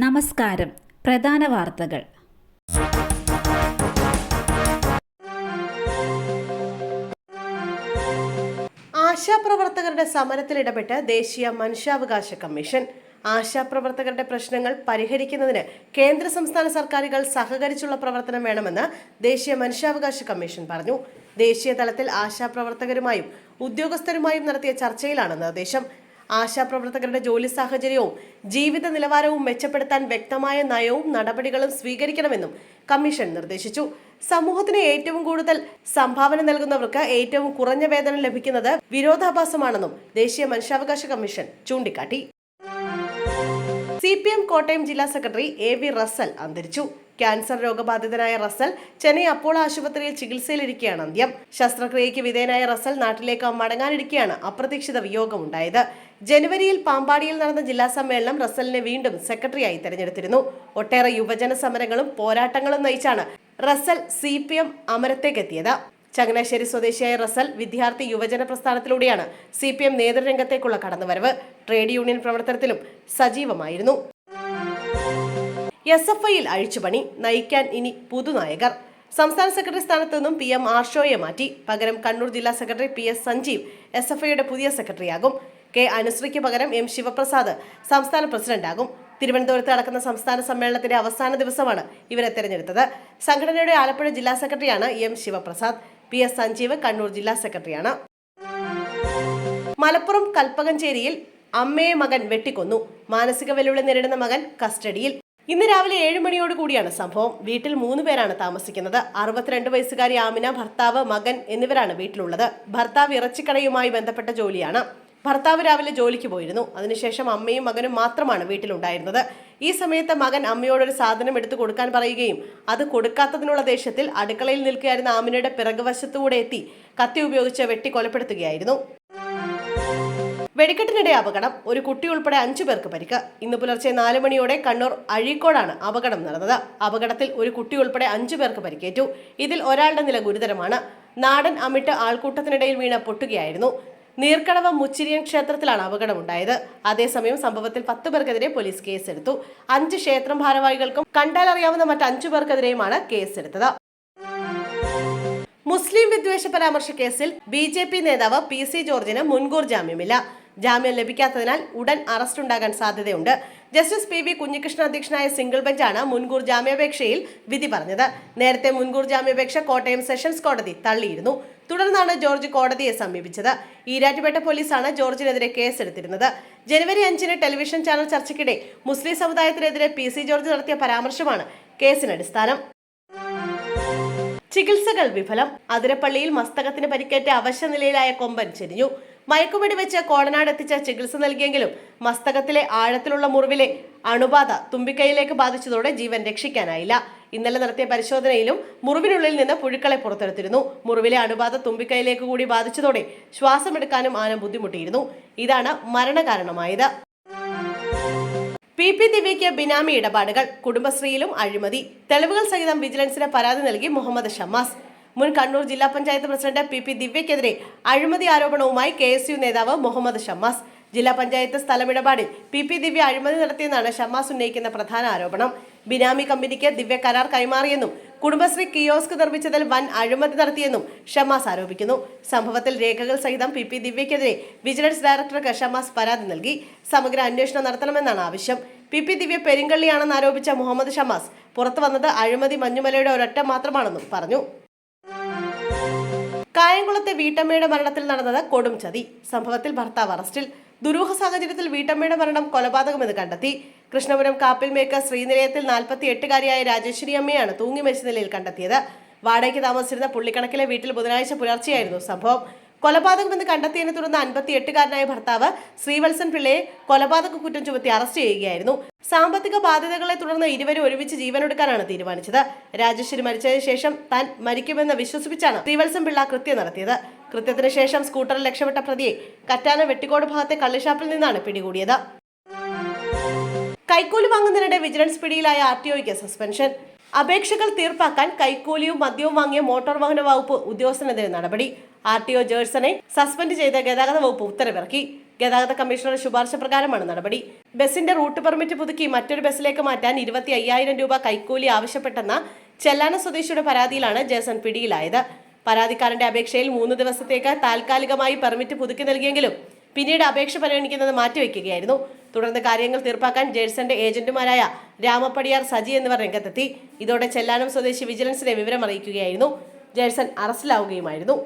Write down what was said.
നമസ്കാരം. പ്രധാന വാർത്തകൾ. ആശാപ്രവർത്തകരുടെ സമരത്തിൽ ഇടപെട്ട് ദേശീയ മനുഷ്യാവകാശ കമ്മീഷൻ. ആശാപ്രവർത്തകരുടെ പ്രശ്നങ്ങൾ പരിഹരിക്കുന്നതിന് കേന്ദ്ര സംസ്ഥാന സർക്കാരുകൾ സഹകരിച്ചുള്ള പ്രവർത്തനം വേണമെന്ന് ദേശീയ മനുഷ്യാവകാശ കമ്മീഷൻ പറഞ്ഞു. ദേശീയ തലത്തിൽ ആശാപ്രവർത്തകരുമായും ഉദ്യോഗസ്ഥരുമായും നടത്തിയ ചർച്ചയിലാണ് നിർദ്ദേശം. ആശാപ്രവർത്തകരുടെ ജോലി സാഹചര്യവും ജീവിത നിലവാരവും മെച്ചപ്പെടുത്താൻ വ്യക്തമായ നയവും നടപടികളും സ്വീകരിക്കണമെന്നും കമ്മീഷൻ നിർദ്ദേശിച്ചു. സമൂഹത്തിന് ഏറ്റവും കൂടുതൽ സംഭാവന നൽകുന്നവർക്ക് ഏറ്റവും കുറഞ്ഞ വേതനം ലഭിക്കുന്നത് വിരോധാഭാസമാണെന്നും ദേശീയ മനുഷ്യാവകാശ കമ്മീഷൻ ചൂണ്ടിക്കാട്ടി. CPM കോട്ടയം ജില്ലാ സെക്രട്ടറി AV റസൽ അന്തരിച്ചു. ക്യാൻസർ രോഗബാധിതനായ റസൽ ചെന്നൈ അപ്പോളോ ആശുപത്രിയിൽ ചികിത്സയിലിരിക്കെയാണ് അന്ത്യം. ശസ്ത്രക്രിയയ്ക്ക് വിധേയനായ റസൽ നാട്ടിലേക്ക് മടങ്ങാനിരിക്കെയാണ് അപ്രതീക്ഷിത വിയോഗമുണ്ടായത്. ജനുവരിയിൽ പാമ്പാടിയിൽ നടന്ന ജില്ലാ സമ്മേളനം റസലിനെ വീണ്ടും സെക്രട്ടറിയായി തെരഞ്ഞെടുത്തിരുന്നു. ഒട്ടേറെ യുവജന സമരങ്ങളും പോരാട്ടങ്ങളും നയിച്ചാണ് റസൽ CPM അമരത്തേക്കെത്തിയത്. ചങ്ങനാശ്ശേരി സ്വദേശിയായ റസൽ വിദ്യാർത്ഥി യുവജന പ്രസ്ഥാനത്തിലൂടെയാണ് CPM നേതൃരംഗത്തേക്കുള്ള കടന്നുവരവ്. ട്രേഡ് യൂണിയൻ പ്രവർത്തനത്തിലും സജീവമായിരുന്നു. SFIയിൽ അഴിച്ചുപണി നയിക്കാൻ ഇനി പുതുനായകർ. സംസ്ഥാന സെക്രട്ടറി സ്ഥാനത്തു നിന്നും PM ആർഷോയെ മാറ്റി. പകരം കണ്ണൂർ ജില്ലാ സെക്രട്ടറി PS സഞ്ജീവ് SFIയുടെ പുതിയ സെക്രട്ടറിയാകും. K അനുശ്രീക്ക് പകരം M ശിവപ്രസാദ് സംസ്ഥാന പ്രസിഡന്റാകും. തിരുവനന്തപുരത്ത് നടക്കുന്ന സംസ്ഥാന സമ്മേളനത്തിന്റെ അവസാന ദിവസമാണ് ഇവരെ തെരഞ്ഞെടുത്തത്. സംഘടനയുടെ ആലപ്പുഴ ജില്ലാ സെക്രട്ടറിയാണ് M ശിവപ്രസാദ്. PS സഞ്ജീവ് കണ്ണൂർ ജില്ലാ സെക്രട്ടറിയാണ്. മലപ്പുറം കൽപ്പകഞ്ചേരിയിൽ അമ്മയെ മകൻ വെട്ടിക്കൊന്നു. മാനസിക വെല്ലുവിളി നേരിടുന്ന മകൻ കസ്റ്റഡിയിൽ. ഇന്ന് രാവിലെ 7 മണിയോടുകൂടിയാണ് സംഭവം. വീട്ടിൽ 3 പേരാണ് താമസിക്കുന്നത്. 62 വയസ്സുകാരി ആമിന, ഭർത്താവ്, മകൻ എന്നിവരാണ് വീട്ടിലുള്ളത്. ഭർത്താവ് ഇറച്ചിക്കടയുമായി ബന്ധപ്പെട്ട ജോലിയാണ്. ഭർത്താവ് രാവിലെ ജോലിക്ക് പോയിരുന്നു. അതിനുശേഷം അമ്മയും മകനും മാത്രമാണ് വീട്ടിലുണ്ടായിരുന്നത്. ഈ സമയത്ത് മകൻ അമ്മയോടൊരു സാധനം എടുത്തു കൊടുക്കാൻ പറയുകയും അത് കൊടുക്കാത്തതിനുള്ള ദേഷ്യത്തിൽ അടുക്കളയിൽ നിൽക്കുകയായിരുന്ന ആമിനയുടെ പിറകുവശത്തുകൂടെ എത്തി കത്തി ഉപയോഗിച്ച് വെട്ടി കൊലപ്പെടുത്തുകയായിരുന്നു. വെടിക്കെട്ടിനിടെ അപകടം. ഒരു കുട്ടി ഉൾപ്പെടെ 5 പേർക്ക് പരിക്ക്. ഇന്ന് പുലർച്ചെ 4 മണിയോടെ കണ്ണൂർ അഴീക്കോടാണ് അപകടം നടന്നത്. അപകടത്തിൽ ഒരു കുട്ടി ഉൾപ്പെടെ 5 പേർക്ക് പരിക്കേറ്റു. ഇതിൽ ഒരാളുടെ നില ഗുരുതരമാണ്. നാടൻ അമിട്ട് ആൾക്കൂട്ടത്തിനിടയിൽ വീണ് പൊട്ടുകയായിരുന്നു. നീർക്കടവ് മുച്ചിരിയൻ ക്ഷേത്രത്തിലാണ് അപകടമുണ്ടായത്. അതേസമയം സംഭവത്തിൽ 10 പേർക്കെതിരെ പോലീസ് കേസെടുത്തു. 5 ക്ഷേത്രം ഭാരവാഹികൾക്കും കണ്ടാലറിയാവുന്ന മറ്റ് 5 പേർക്കെതിരെയുമാണ് കേസെടുത്തത്. മുസ്ലിം വിദ്വേഷ പരാമർശ കേസിൽ BJP നേതാവ് PC ജോർജിന് മുൻകൂർ ജാമ്യമില്ല. ജാമ്യം ലഭിക്കാത്തതിനാൽ ഉടൻ അറസ്റ്റ് ഉണ്ടാകാൻ സാധ്യതയുണ്ട്. ജസ്റ്റിസ് PV കുഞ്ഞികൃഷ്ണൻ അധ്യക്ഷനായ സിംഗിൾ ബെഞ്ചാണ് മുൻകൂർ ജാമ്യാപേക്ഷയിൽ വിധി പറഞ്ഞത്. നേരത്തെ മുൻകൂർ ജാമ്യാപേക്ഷ കോട്ടയം സെഷൻസ് കോടതി തള്ളിയിരുന്നു. തുടർന്നാണ് ജോർജ് കോടതിയെ സമീപിച്ചത്. ഈരാറ്റുപേട്ട പോലീസാണ് ജോർജിനെതിരെ കേസെടുത്തിരുന്നത്. ജനുവരി 5-ന് ടെലിവിഷൻ ചാനൽ ചർച്ചയ്ക്കിടെ മുസ്ലിം സമുദായത്തിനെതിരെ PC ജോർജ് നടത്തിയ പരാമർശമാണ് കേസിനടിസ്ഥാനം. ചികിത്സകൾ വിഫലം. അതിരപ്പള്ളിയിൽ മസ്തകത്തിന് പരിക്കേറ്റ അവശ്യ നിലയിലായ കൊമ്പൻ ചെരിഞ്ഞു. മയക്കുവെടി വെച്ച് കോടനാട് എത്തിച്ച ചികിത്സ നൽകിയെങ്കിലും മസ്തകത്തിലെ ആഴത്തിലുള്ള മുറിവിലെ അണുബാധ തുമ്പിക്കൈയിലേക്ക് ബാധിച്ചതോടെ ജീവൻ രക്ഷിക്കാനായില്ല. ഇന്നലെ നടത്തിയ പരിശോധനയിലും മുറിവിനുള്ളിൽ നിന്ന് പുഴുക്കളെ പുറത്തെടുത്തിരുന്നു. മുറിവിലെ അണുബാധ തുമ്പിക്കൈയിലേക്ക് കൂടി ബാധിച്ചതോടെ ശ്വാസമെടുക്കാനും ആന ബുദ്ധിമുട്ടിയിരുന്നു. ഇതാണ് മരണകാരണമായത്. PP ദിവ്യയ്ക്ക് ബിനാമി ഇടപാടുകൾ. കുടുംബശ്രീയിലും അഴിമതി. തെളിവുകൾ സഹിതം വിജിലൻസിന് പരാതി നൽകി മുഹമ്മദ് ഷമ്മാസ്. മുൻ കണ്ണൂർ ജില്ലാ പഞ്ചായത്ത് പ്രസിഡന്റ് PP ദിവ്യയ്ക്കെതിരെ അഴിമതി ആരോപണവുമായി KSU നേതാവ് മുഹമ്മദ് ഷമ്മാസ്. ജില്ലാ പഞ്ചായത്ത് സ്ഥലമിടപാടിൽ PP ദിവ്യ അഴിമതി നടത്തിയെന്നാണ് ഷമ്മാസ് ഉന്നയിക്കുന്ന പ്രധാന ആരോപണം. ബിനാമി കമ്പനിക്ക് ദിവ്യ കരാർ കൈമാറിയെന്നും കുടുംബശ്രീ കിയോസ്ക് നിർമ്മിച്ചതിൽ വൻ അഴിമതി നടത്തിയെന്നും ഷമ്മാസ് ആരോപിക്കുന്നു. സംഭവത്തിൽ രേഖകൾ സഹിതം PP ദിവ്യയ്ക്കെതിരെ വിജിലൻസ് ഡയറക്ടർക്ക് ഷമ്മാസ് പരാതി നൽകി. സമഗ്ര അന്വേഷണം നടത്തണമെന്നാണ് ആവശ്യം. PP ദിവ്യ പെരിങ്കള്ളിയാണെന്ന് ആരോപിച്ച മുഹമ്മദ് ഷമ്മാസ് പുറത്തു വന്നത് അഴിമതി മഞ്ഞുമലയുടെ ഒരൊറ്റ മാത്രമാണെന്നും പറഞ്ഞു. കായംകുളത്തെ വീട്ടമ്മയുടെ മരണത്തിൽ നടന്നത് കൊടും ചതി. സംഭവത്തിൽ ഭർത്താവ് അറസ്റ്റിൽ. ദുരൂഹ സാഹചര്യത്തിൽ വീട്ടമ്മയുടെ മരണം കൊലപാതകമെന്ന് കണ്ടെത്തി. കൃഷ്ണപുരം കാപ്പിൽമേക്ക് ശ്രീനിലയത്തിൽ 48-കാരിയായ രാജേശ്വരി അമ്മയാണ് തൂങ്ങി മരിച്ച നിലയിൽ കണ്ടെത്തിയത്. വാടകയ്ക്ക് താമസിച്ചിരുന്ന പുള്ളിക്കണക്കിലെ വീട്ടിൽ ബുധനാഴ്ച പുലർച്ചെയായിരുന്നു സംഭവം. കൊലപാതകമെന്ന് കണ്ടെത്തിയതിനെ തുടർന്ന് 58-കാരനായ ഭർത്താവ് ശ്രീവത്സൻ പിള്ളയെ കൊലപാതക കുറ്റം ചുമത്തി അറസ്റ്റ് ചെയ്യുകയായിരുന്നു. സാമ്പത്തിക ബാധ്യതകളെ തുടർന്ന് ഇരുവരും ഒരുമിച്ച് ജീവനൊടുക്കാനാണ് തീരുമാനിച്ചത്. രാജേശ്വരി മരിച്ചതിന് ശേഷം താൻ മരിക്കുമെന്ന് വിശ്വസിപ്പിച്ചാണ് ശ്രീവത്സൻ പിള്ള കൃത്യം നടത്തിയത്. കൃത്യത്തിന് ശേഷം സ്കൂട്ടറിൽ രക്ഷപ്പെട്ട പ്രതിയെ കറ്റാന വെട്ടിക്കോട് ഭാഗത്തെ കള്ളുഷാപ്പിൽ നിന്നാണ് പിടികൂടിയത്. കൈക്കൂലി വാങ്ങുന്നതിനിടെ വിജിലൻസ് പിടിയിലായ RTOയ്ക്ക് സസ്പെൻഷൻ. അപേക്ഷകൾ തീർപ്പാക്കാൻ കൈക്കൂലിയും മദ്യവും വാങ്ങിയ മോട്ടോർ വാഹന വകുപ്പ് ഉദ്യോഗസ്ഥനെതിരെ നടപടി. RTO ജേഴ്സനെ സസ്പെൻഡ് ചെയ്ത് ഗതാഗത വകുപ്പ് ഉത്തരവിറക്കി. ഗതാഗത കമ്മീഷണറുടെ ശുപാർശ പ്രകാരമാണ് നടപടി. ബസിന്റെ റൂട്ട് പെർമിറ്റ് പുതുക്കി മറ്റൊരു ബസ്സിലേക്ക് മാറ്റാൻ 25,000 രൂപ കൈക്കൂലി ആവശ്യപ്പെട്ടെന്ന ചെല്ലാനം സ്വദേശിയുടെ പരാതിയിലാണ് ജേസൺ പിടിയിലായത്. പരാതിക്കാരന്റെ അപേക്ഷയിൽ 3 ദിവസത്തേക്ക് താൽക്കാലികമായി പെർമിറ്റ് പുതുക്കി നൽകിയെങ്കിലും പിന്നീട് അപേക്ഷ പരിഗണിക്കുന്നത് മാറ്റിവെക്കുകയായിരുന്നു. തുടർന്ന് കാര്യങ്ങൾ തീർപ്പാക്കാൻ ജേഴ്സന്റെ ഏജന്റുമാരായ രാമപ്പടിയാർ, സജി എന്നിവർ രംഗത്തെത്തി. ഇതോടെ ചെല്ലാനം സ്വദേശി വിജിലൻസിനെ വിവരം അറിയിക്കുകയായിരുന്നു. ജേഴ്സൺ അറസ്റ്റിലാവുകയുമായിരുന്നു.